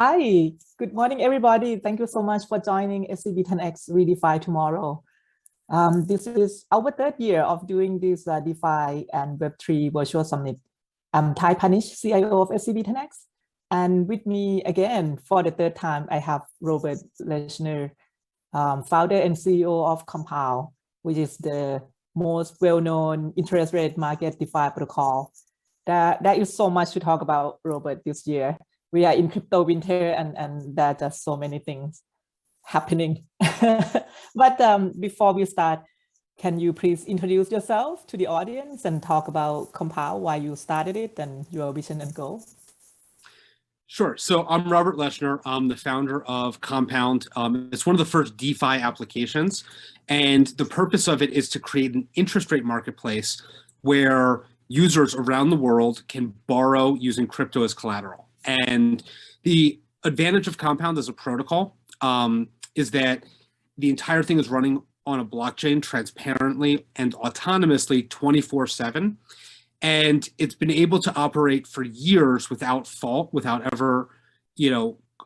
Hi, good morning, everybody. Thank you so much for joining SCB 10X Redefine Tomorrow. This is our third year of doing this DeFi and Web3 virtual summit. I'm Mukaya Panich, CIO of SCB 10X. And with me again, for the third time, I have Robert Leshner, founder and CEO of Compound, which is the most well-known interest rate market DeFi protocol. There is so much to talk about, Robert, this year. We are in crypto winter and there are just so many things happening. But before we start, can you please introduce yourself to the audience and talk about Compound, why you started it and your vision and goal? Sure. So I'm Robert Leshner. I'm the founder of Compound. It's one of the first DeFi applications. And the purpose of it is to create an interest rate marketplace where users around the world can borrow using crypto as collateral. And the advantage of Compound as a protocol is that the entire thing is running on a blockchain transparently and autonomously 24/7. And it's been able to operate for years without fault, without ever,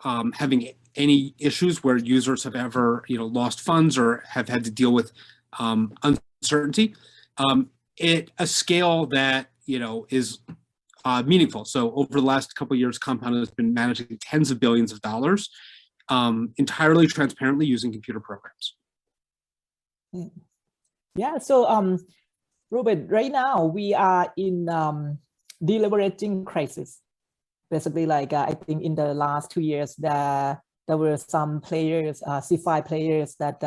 having any issues where users have ever, lost funds or have had to deal with uncertainty. At a scale that, is meaningful. So over the last couple of years, Compound has been managing tens of billions of dollars entirely transparently using computer programs. Yeah, so Robert, right now we are in deleveraging crisis. Basically, I think in the last 2 years, there were some players, CeFi players that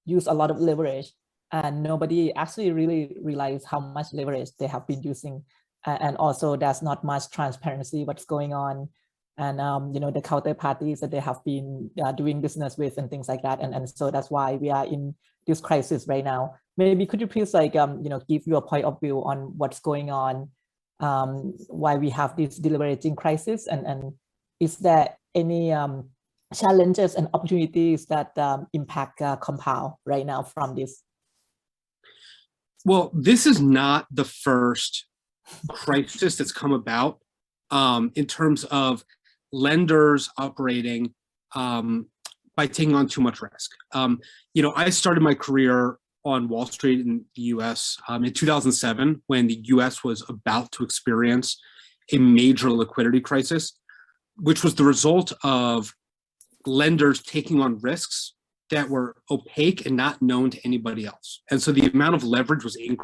use a lot of leverage, and nobody actually really realized how much leverage they have been using. And also there's not much transparency what's going on, and the counterparties that they have been doing business with and things like that. And so that's why we are in this crisis right now. Maybe could you please give your point of view on what's going on, why we have this deleveraging crisis, and is there any challenges and opportunities that impact Compound right now from this? Well, this is not the first crisis that's come about in terms of lenders operating by taking on too much risk. I started my career on Wall Street in the US in 2007 when the US was about to experience a major liquidity crisis, which was the result of lenders taking on risks that were opaque and not known to anybody else. And so the amount of leverage was increasing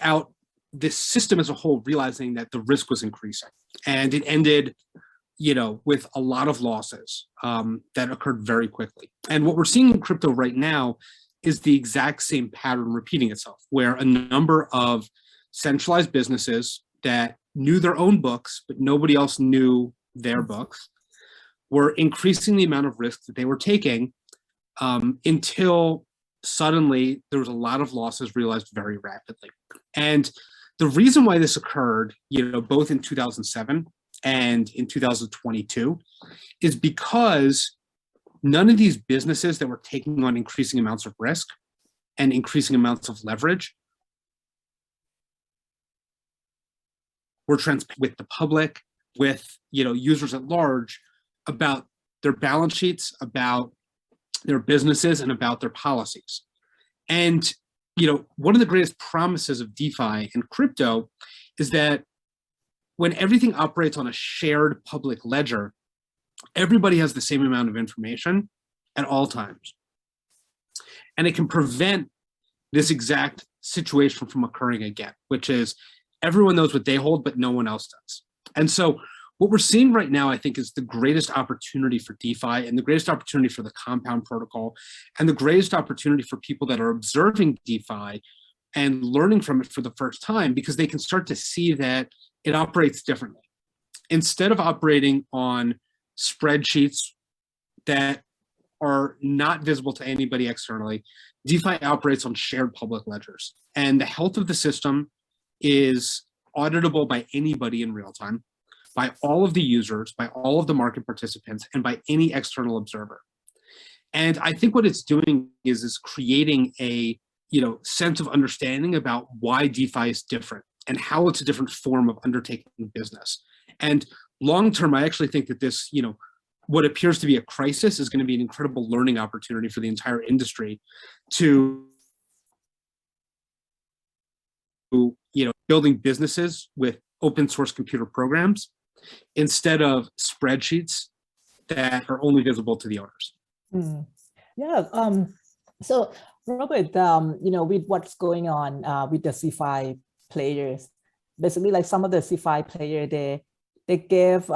out, this system as a whole realizing that the risk was increasing. And it ended, with a lot of losses that occurred very quickly. And what we're seeing in crypto right now is the exact same pattern repeating itself, where a number of centralized businesses that knew their own books, but nobody else knew their books, were increasing the amount of risk that they were taking until suddenly there was a lot of losses realized very rapidly. And the reason why this occurred, both in 2007 and in 2022, is because none of these businesses that were taking on increasing amounts of risk and increasing amounts of leverage were transparent with the public, with users at large, about their balance sheets, about their businesses, and about their policies. And one of the greatest promises of DeFi and crypto is that when everything operates on a shared public ledger, everybody has the same amount of information at all times. And it can prevent this exact situation from occurring again, which is everyone knows what they hold, but no one else does. And so what we're seeing right now, I think, is the greatest opportunity for DeFi and the greatest opportunity for the Compound protocol and the greatest opportunity for people that are observing DeFi and learning from it for the first time, because they can start to see that it operates differently. Instead of operating on spreadsheets that are not visible to anybody externally, DeFi operates on shared public ledgers. And the health of the system is auditable by anybody in real time, by all of the users, by all of the market participants, and by any external observer. And I think what it's doing is creating a sense of understanding about why DeFi is different and how it's a different form of undertaking business. And long term, I actually think that this, what appears to be a crisis is going to be an incredible learning opportunity for the entire industry to, building businesses with open source computer programs instead of spreadsheets that are only visible to the owners. Yeah. So Robert, with what's going on with the CeFi players, basically like some of the CeFi players, they gave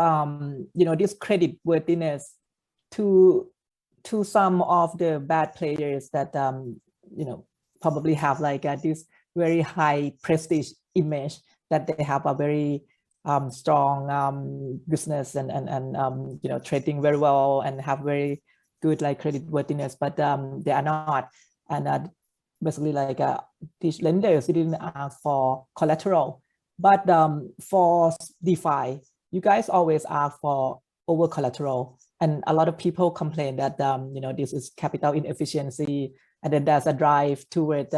this credit worthiness to some of the bad players that probably have like this very high prestige image, that they have a very strong business and trading very well and have very good like credit worthiness, but they are not. And basically like these lenders didn't ask for collateral. But for DeFi, you guys always ask for over collateral, and a lot of people complain that this is capital inefficiency, and then there's a drive toward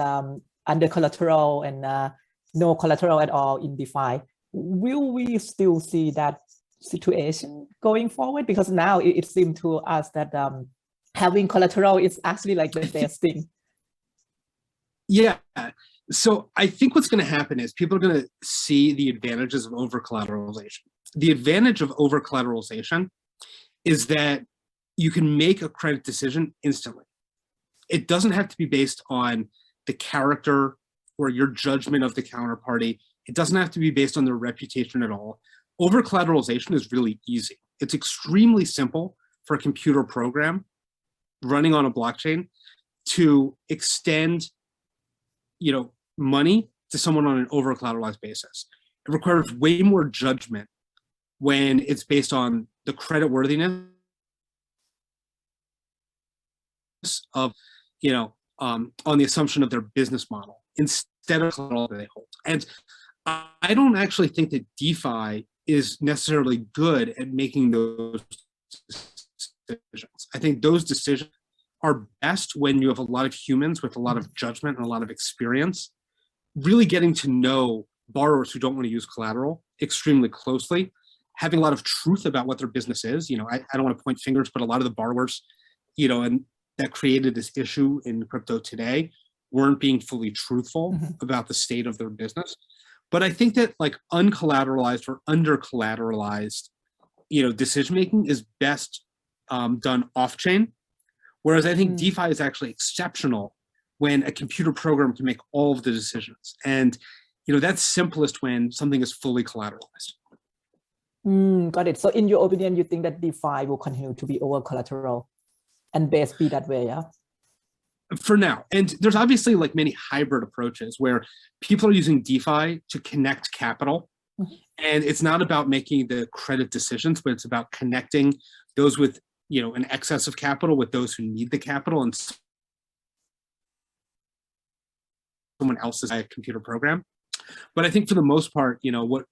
under collateral and no collateral at all in DeFi. Will we still see that situation going forward? Because now it seems to us that having collateral is actually like the best thing. Yeah. So I think what's going to happen is people are going to see the advantages of over collateralization. The advantage of over collateralization is that you can make a credit decision instantly. It doesn't have to be based on the character or your judgment of the counterparty. It doesn't have to be based on their reputation at all. Over collateralization is really easy. It's extremely simple for a computer program running on a blockchain to extend money to someone on an over collateralized basis. It requires way more judgment when it's based on the credit worthiness of, on the assumption of their business model instead of collateral that they hold. And I don't actually think that DeFi is necessarily good at making those decisions. I think those decisions are best when you have a lot of humans with a lot of judgment and a lot of experience, really getting to know borrowers who don't want to use collateral extremely closely, having a lot of truth about what their business is. I don't want to point fingers, but a lot of the borrowers, and that created this issue in crypto today weren't being fully truthful about the state of their business. But I think that like uncollateralized or under collateralized, decision making is best done off chain. Whereas I think DeFi is actually exceptional when a computer program can make all of the decisions. And that's simplest when something is fully collateralized. Got it. So in your opinion, you think that DeFi will continue to be over collateral and best be that way, yeah? For now. And there's obviously like many hybrid approaches where people are using DeFi to connect capital. And it's not about making the credit decisions, but it's about connecting those with an excess of capital with those who need the capital, and someone else's computer program. But I think for the most part, what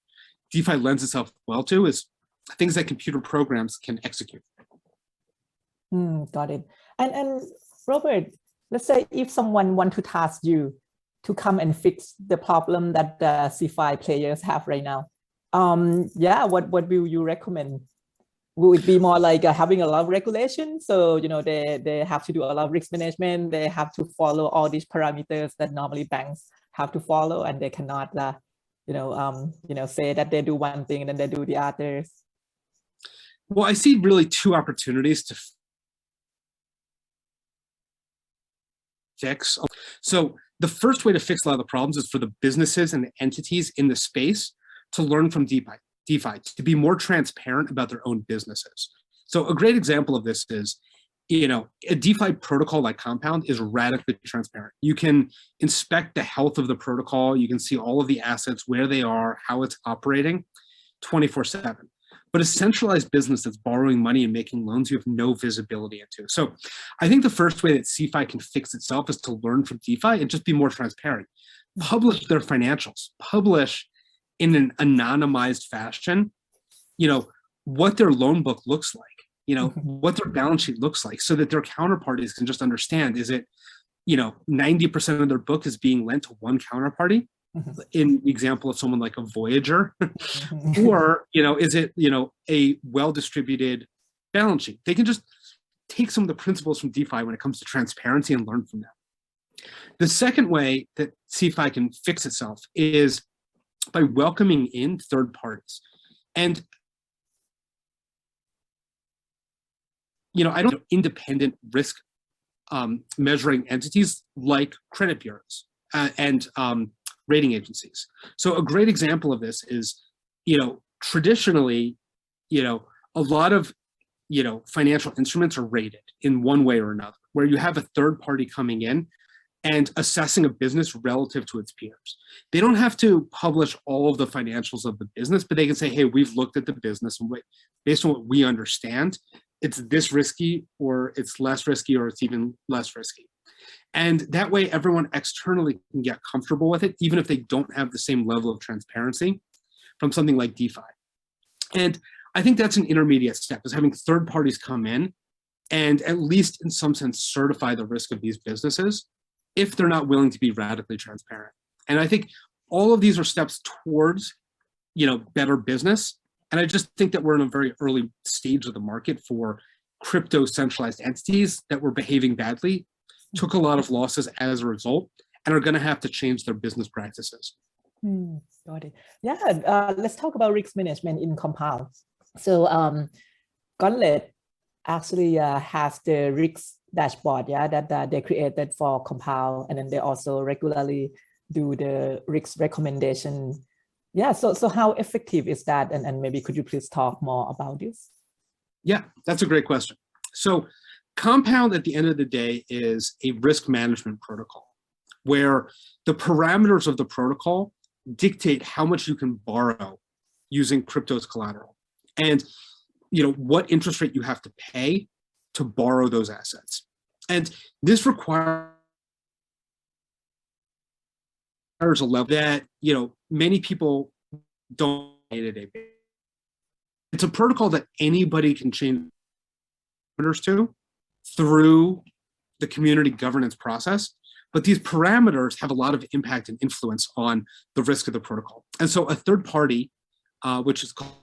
DeFi lends itself well to is things that computer programs can execute. Got it. And Robert, let's say if someone want to task you to come and fix the problem that the CeFi players have right now, what will you recommend? Will it be more like having a lot of regulation? So, they have to do a lot of risk management. They have to follow all these parameters that normally banks have to follow, and they cannot, say that they do one thing and then they do the others. Well, I see really two opportunities to fix. So the first way to fix a lot of the problems is for the businesses and the entities in the space to learn from DeFi, to be more transparent about their own businesses. So a great example of this is, a DeFi protocol like Compound is radically transparent. You can inspect the health of the protocol. You can see all of the assets, where they are, how it's operating 24/7. But a centralized business that's borrowing money and making loans, you have no visibility into. So I think the first way that CeFi can fix itself is to learn from DeFi and just be more transparent. Publish their financials, publish in an anonymized fashion, what their loan book looks like, what their balance sheet looks like, so that their counterparties can just understand, is it, 90% of their book is being lent to one counterparty, in the example of someone like a Voyager, or, is it, a well-distributed balance sheet? They can just take some of the principles from DeFi when it comes to transparency and learn from them. The second way that CeFi can fix itself is by welcoming in third parties. And, I don't know, independent risk measuring entities like credit bureaus and rating agencies. So a great example of this is, traditionally, a lot of, financial instruments are rated in one way or another, where you have a third party coming in and assessing a business relative to its peers. They don't have to publish all of the financials of the business, but they can say, hey, we've looked at the business and based on what we understand, it's this risky, or it's less risky, or it's even less risky. And that way everyone externally can get comfortable with it, even if they don't have the same level of transparency from something like DeFi. And I think that's an intermediate step, is having third parties come in and at least in some sense certify the risk of these businesses if they're not willing to be radically transparent. And I think all of these are steps towards, better business. And I just think that we're in a very early stage of the market for crypto centralized entities that were behaving badly, took a lot of losses as a result, and are going to have to change their business practices. Got it. Yeah, let's talk about risk management in Compound. So Gauntlet actually has the risk dashboard, that they created for Compound, and then they also regularly do the risk recommendation. Yeah, so how effective is that? And maybe could you please talk more about this? Yeah, that's a great question. So Compound at the end of the day is a risk management protocol where the parameters of the protocol dictate how much you can borrow using crypto as collateral, and what interest rate you have to pay to borrow those assets. And this requires a level that many people don't day-to-day. It's a protocol that anybody can change to through the community governance process, but these parameters have a lot of impact and influence on the risk of the protocol. And so a third party, which is called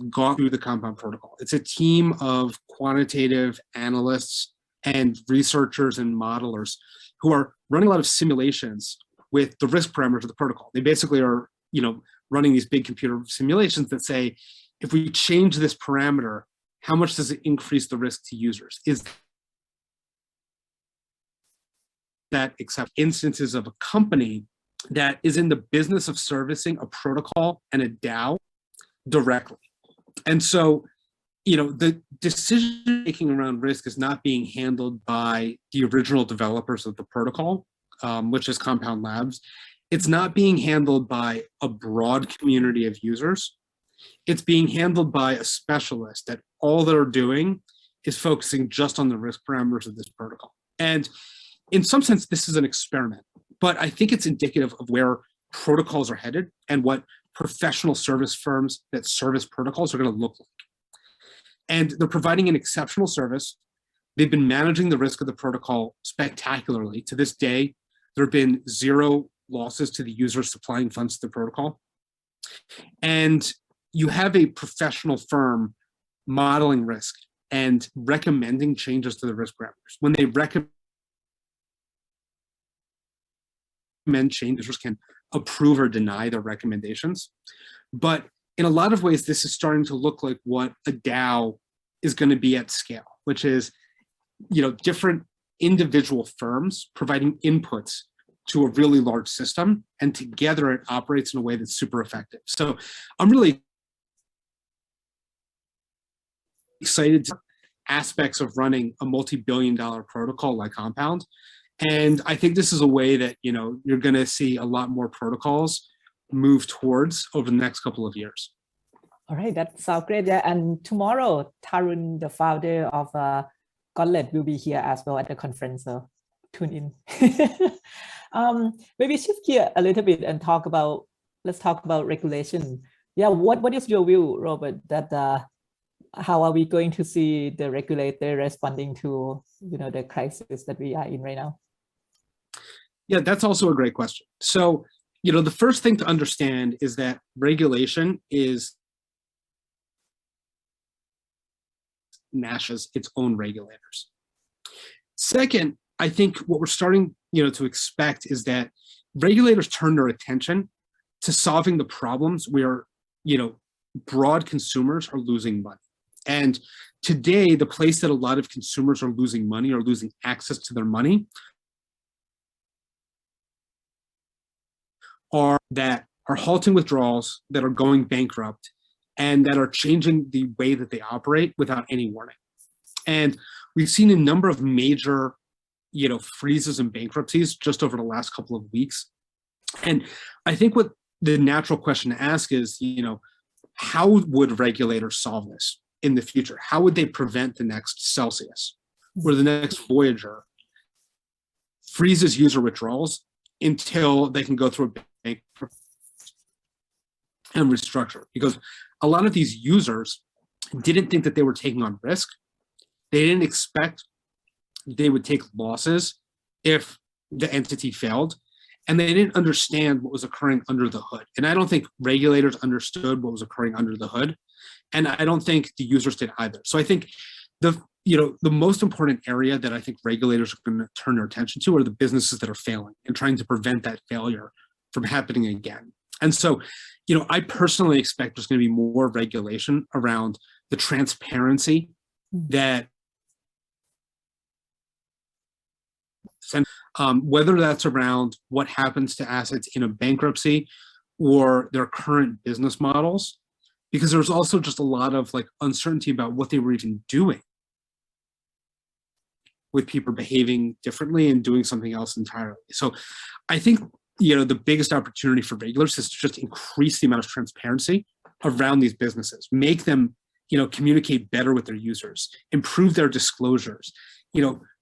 gone through the Compound protocol. It's a team of quantitative analysts and researchers and modelers who are running a lot of simulations with the risk parameters of the protocol. They basically are, running these big computer simulations that say, if we change this parameter, how much does it increase the risk to users? Is that except instances of a company that is in the business of servicing a protocol and a DAO directly? And so, the decision making around risk is not being handled by the original developers of the protocol, which is Compound Labs. It's not being handled by a broad community of users. It's being handled by a specialist that all they're doing is focusing just on the risk parameters of this protocol. And in some sense, this is an experiment, but I think it's indicative of where protocols are headed and what professional service firms that service protocols are going to look like. And they're providing an exceptional service. They've been managing the risk of the protocol spectacularly. To this day, there have been zero losses to the users supplying funds to the protocol. And you have a professional firm modeling risk and recommending changes to the risk parameters. When they recommend changes, users can approve or deny their recommendations. But in a lot of ways, this is starting to look like what a DAO is going to be at scale, which is, different individual firms providing inputs to a really large system, and together it operates in a way that's super effective. So I'm really excited to aspects of running a multi-billion-dollar protocol like Compound. And I think this is a way that, you're going to see a lot more protocols move towards over the next couple of years. All right, that sounds great. Yeah, and tomorrow, Tarun, the founder of Gauntlet, will be here as well at the conference. So tune in. Maybe shift gear a little bit and let's talk about regulation. Yeah, what is your view, Robert? That how are we going to see the regulator responding to the crisis that we are in right now? Yeah, that's also a great question. So, the first thing to understand is that regulation is NASH's its own regulators. Second, I think what we're starting, to expect is that regulators turn their attention to solving the problems where, broad consumers are losing money. And today, the place that a lot of consumers are losing money or losing access to their money are halting withdrawals, that are going bankrupt, and that are changing the way that they operate without any warning. And we've seen a number of major, freezes and bankruptcies just over the last couple of weeks. And I think what the natural question to ask is, how would regulators solve this in the future? How would they prevent the next Celsius or the next Voyager freezes user withdrawals until they can go through a bank and restructure? Because a lot of these users didn't think that they were taking on risk. They didn't expect they would take losses if the entity failed, and they didn't understand what was occurring under the hood. And I don't think regulators understood what was occurring under the hood, and I don't think the users did either. So I think the most important area that I think regulators are going to turn their attention to are the businesses that are failing and trying to prevent that failure from happening again. And so, I personally expect there's going to be more regulation around the transparency that whether that's around what happens to assets in a bankruptcy or their current business models, because there's also just a lot of uncertainty about what they were even doing, with people behaving differently and doing something else entirely. So I think, the biggest opportunity for regulators is to just increase the amount of transparency around these businesses, make them, communicate better with their users, improve their disclosures,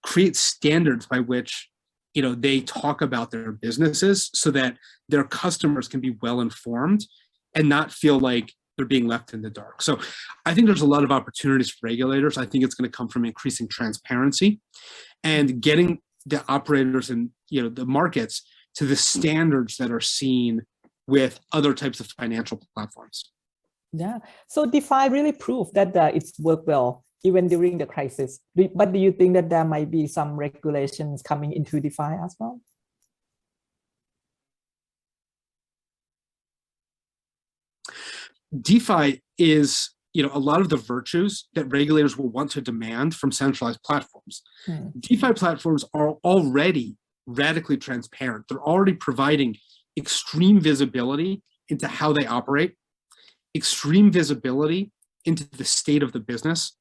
create standards by which, they talk about their businesses so that their customers can be well informed and not feel like they're being left in the dark. So I think there's a lot of opportunities for regulators. I think it's going to come from increasing transparency and getting the operators and, the markets to the standards that are seen with other types of financial platforms. Yeah, so DeFi really proved that it's worked well even during the crisis. But do you think that there might be some regulations coming into DeFi as well? DeFi is, a lot of the virtues that regulators will want to demand from centralized platforms. DeFi platforms are already radically transparent. They're already providing extreme visibility into how they operate, extreme visibility into the state of the business,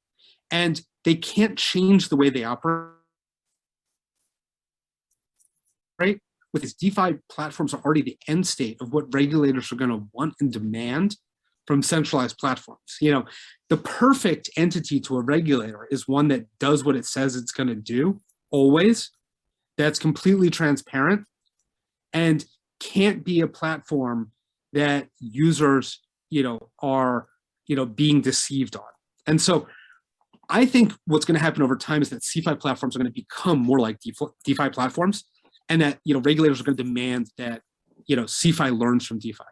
and they can't change the way they operate. With these DeFi platforms are already the end state of what regulators are going to want and demand from centralized platforms. The perfect entity to a regulator is one that does what it says it's going to do always, that's completely transparent, and can't be a platform that users, are, being deceived on. And so I think what's going to happen over time is that CeFi platforms are going to become more like DeFi platforms, and that, regulators are going to demand that, CeFi learns from DeFi.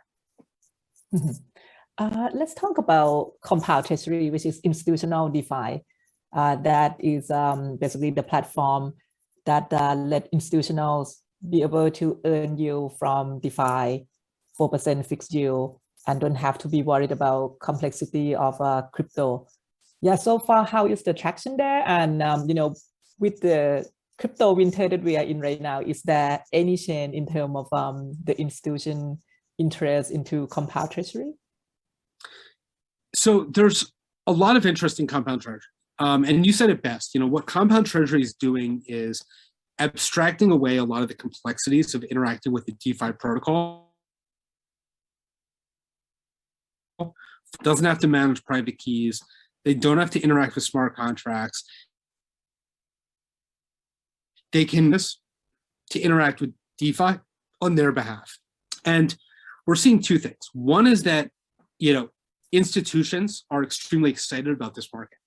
Let's talk about Compound Treasury, which is institutional DeFi. That is basically the platform that let institutionals be able to earn yield from DeFi, 4% fixed yield, and don't have to be worried about complexity of crypto. Yeah, so far, how is the traction there? And, with the crypto winter that we are in right now, is there any change in terms of the institution interest into Compound Treasury? So there's a lot of interest in Compound Treasury. And you said it best, what Compound Treasury is doing is abstracting away a lot of the complexities of interacting with the DeFi protocol. It doesn't have to manage private keys. They don't have to interact with smart contracts. They can to interact with DeFi on their behalf. And we're seeing two things. One is that, institutions are extremely excited about this market,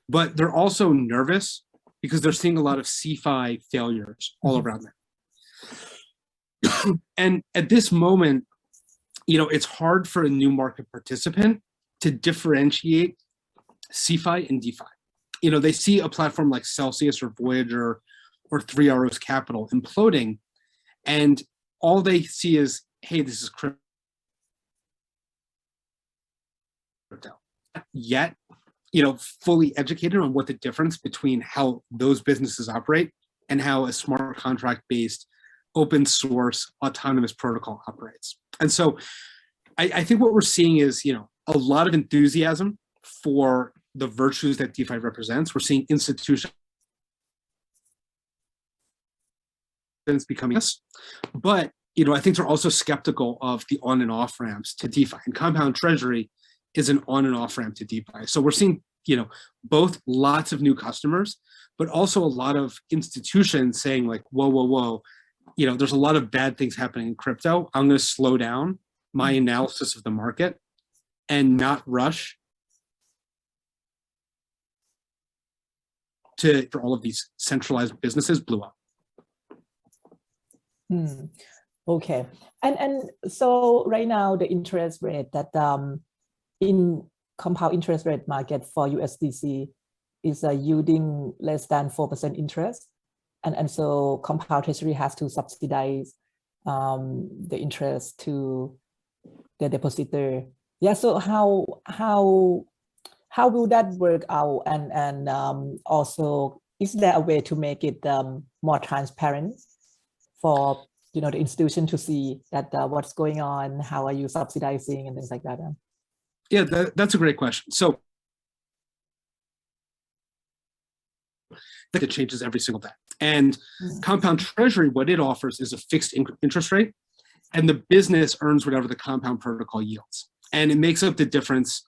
but they're also nervous because they're seeing a lot of CeFi failures all around them. And at this moment, it's hard for a new market participant to differentiate CeFi and DeFi. They see a platform like Celsius or Voyager or Three Arrows Capital imploding, and all they see is, hey, this is crypto. Yet, fully educated on what the difference between how those businesses operate and how a smart contract-based, open source, autonomous protocol operates. And so I think what we're seeing is, a lot of enthusiasm for the virtues that DeFi represents. We're seeing institutions becoming this, but I think they're also skeptical of the on and off ramps to DeFi, and compound treasury is an on and off ramp to DeFi. So we're seeing, both lots of new customers, but also a lot of institutions saying like, whoa, there's a lot of bad things happening in crypto. I'm going to slow down my analysis of the market and not rush for all of these centralized businesses blew up. Okay, and so right now the interest rate that in compound interest rate market for USDC is yielding less than 4% interest, and so compound treasury has to subsidize the interest to the depositor. Yeah, so how will that work out, and also is there a way to make it more transparent for the institution to see that what's going on, how are you subsidizing and things like that? Yeah, that's a great question. So it changes every single day. And compound treasury, what it offers is a fixed interest rate, and the business earns whatever the compound protocol yields. And it makes up the difference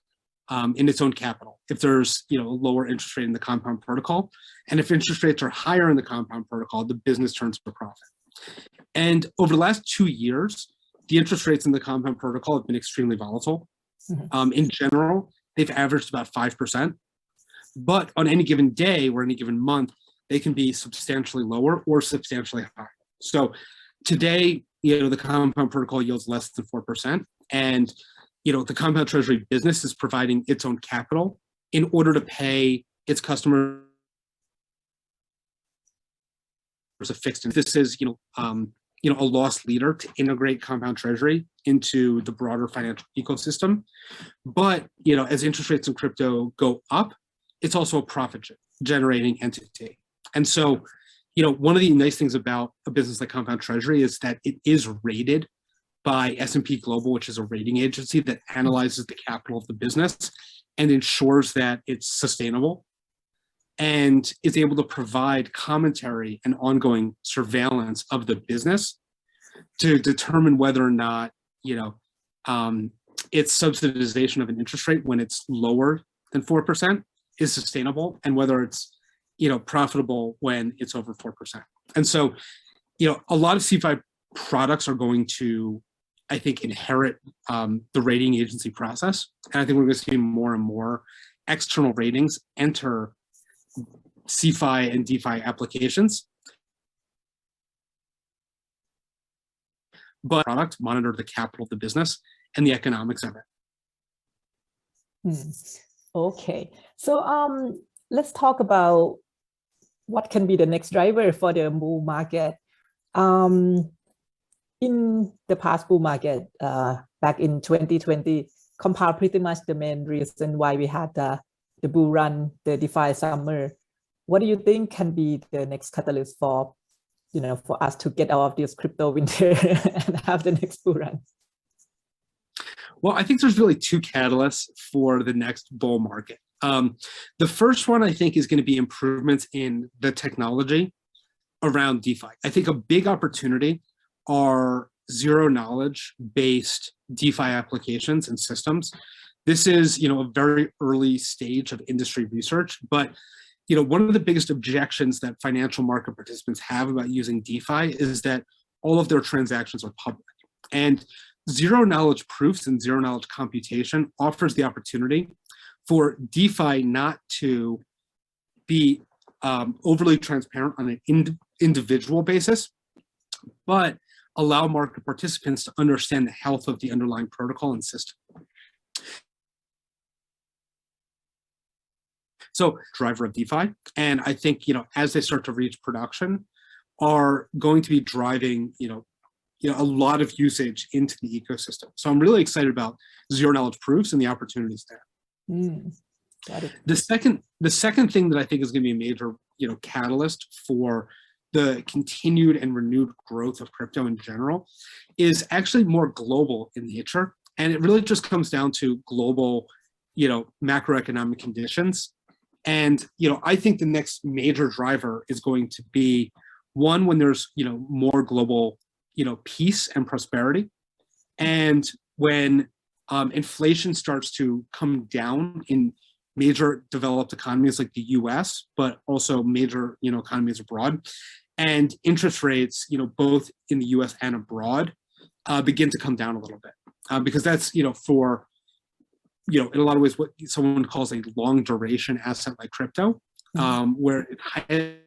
in its own capital. If there's a lower interest rate in the compound protocol, and if interest rates are higher in the compound protocol, the business turns for profit. And over the last 2 years, the interest rates in the compound protocol have been extremely volatile. In general, they've averaged about 5%, but on any given day or any given month, they can be substantially lower or substantially higher. So today, the compound protocol yields less than 4%, and the compound treasury business is providing its own capital in order to pay its customers a fixed. This is a loss leader to integrate compound treasury into the broader financial ecosystem. But as interest rates in crypto go up, it's also a profit generating entity. And so one of the nice things about a business like compound treasury is that it is rated by S&P Global, which is a rating agency that analyzes the capital of the business and ensures that it's sustainable, and is able to provide commentary and ongoing surveillance of the business to determine whether or not its subsidization of an interest rate when it's lower than 4% is sustainable, and whether it's profitable when it's over 4%. And so a lot of CeFi products are going to, I think, inherit the rating agency process, and I think we're going to see more and more external ratings enter CeFi and DeFi applications. But product monitor the capital of the business and the economics of it. Okay, so let's talk about what can be the next driver for the bull market. In the past bull market, back in 2020, compound pretty much the main reason why we had the bull run, the DeFi summer. What do you think can be the next catalyst for for us to get out of this crypto winter and have the next bull run? Well, I think there's really two catalysts for the next bull market. The first one, I think, is going to be improvements in the technology around DeFi. I think a big opportunity are zero knowledge based DeFi applications and systems. This is, a very early stage of industry research, but one of the biggest objections that financial market participants have about using DeFi is that all of their transactions are public. And zero knowledge proofs and zero knowledge computation offers the opportunity for DeFi not to be overly transparent on an individual basis, but allow market participants to understand the health of the underlying protocol and system. So, driver of DeFi, and I think as they start to reach production, are going to be driving a lot of usage into the ecosystem. So I'm really excited about zero knowledge proofs and the opportunities there. Got it. The second thing that I think is going to be a major catalyst for the continued and renewed growth of crypto in general is actually more global in nature, and it really just comes down to global macroeconomic conditions. And I think the next major driver is going to be one when there's more global peace and prosperity, and when inflation starts to come down in major developed economies like the US, but also major economies abroad, and interest rates both in the US and abroad begin to come down a little bit, because that's for in a lot of ways what someone calls a long duration asset like crypto, where it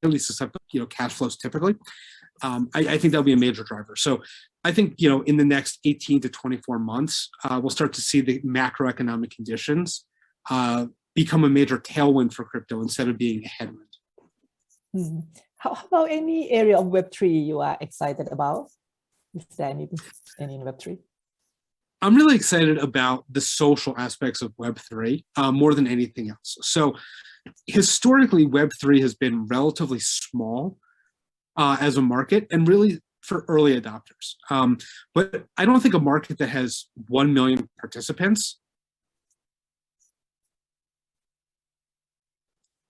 highly susceptible cash flows typically. I think that'll be a major driver. So I think in the next 18 to 24 months, we'll start to see the macroeconomic conditions become a major tailwind for crypto instead of being a headwind. How about any area of Web3 you are excited about? Is there any in Web3? I'm really excited about the social aspects of Web3 more than anything else. So historically, Web3 has been relatively small as a market, and really for early adopters. But I don't think a market that has 1 million participants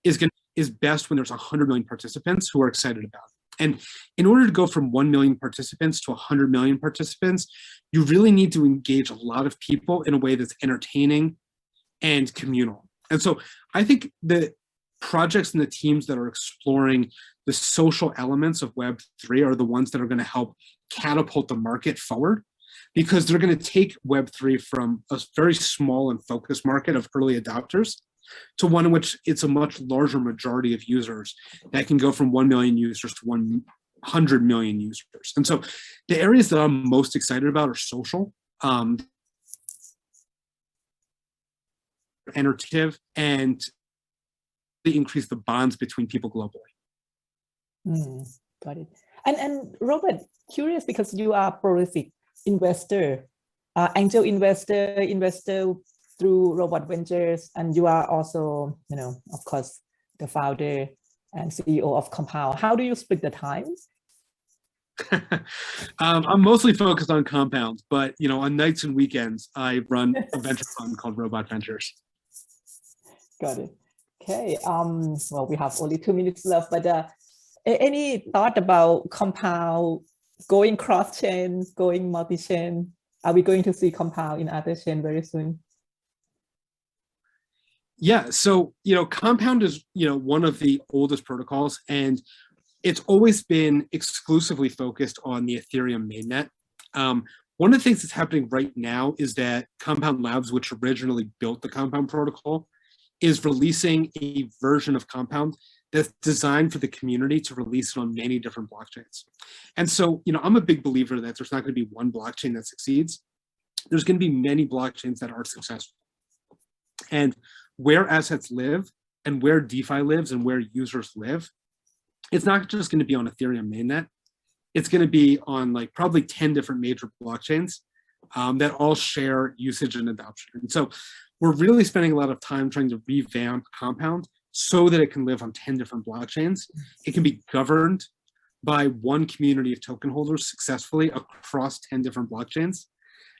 is best when there's 100 million participants who are excited about it. And in order to go from 1 million participants to 100 million participants, you really need to engage a lot of people in a way that's entertaining and communal. And so I think the projects and the teams that are exploring the social elements of Web3 are the ones that are going to help catapult the market forward, because they're going to take Web3 from a very small and focused market of early adopters to one in which it's a much larger majority of users that can go from 1 million users to 100 million users. And so the areas that I'm most excited about are social, entertainment, and increase the bonds between people globally. Got it. And Robert, curious, because you are prolific investor, angel investor through Robot Ventures, and you are also, of course, the founder and CEO of Compound. How do you split the time? I'm mostly focused on Compound, but on nights and weekends, I run a venture fund called Robot Ventures. Got it. Okay. Well, we have only 2 minutes left, but any thought about Compound going cross-chain, going multi-chain? Are we going to see Compound in other chain very soon? Yeah, so Compound is one of the oldest protocols, and it's always been exclusively focused on the Ethereum mainnet. One of the things that's happening right now is that Compound Labs, which originally built the Compound protocol, is releasing a version of Compound that's designed for the community to release it on many different blockchains. And so, I'm a big believer that there's not going to be one blockchain that succeeds. There's going to be many blockchains that are successful. And where assets live and where DeFi lives and where users live, it's not just going to be on Ethereum mainnet. It's going to be on probably 10 different major blockchains that all share usage and adoption. And so we're really spending a lot of time trying to revamp Compound so that it can live on 10 different blockchains. It can be governed by one community of token holders successfully across 10 different blockchains.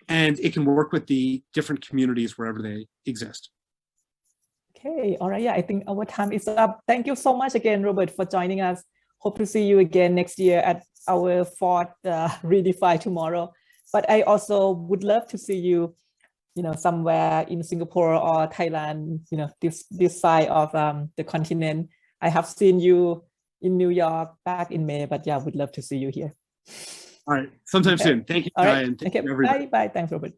And it can work with the different communities wherever they exist. Okay, all right. Yeah, I think our time is up. Thank you so much again, Robert, for joining us. Hope to see you again next year at our 4th Redefy tomorrow. But I also would love to see you, somewhere in Singapore or Thailand, this side of the continent. I have seen you in New York back in May, but yeah, would love to see you here. All right, sometime soon. Thank you, Kai, and thank you, everybody. Bye. Thanks, Robert.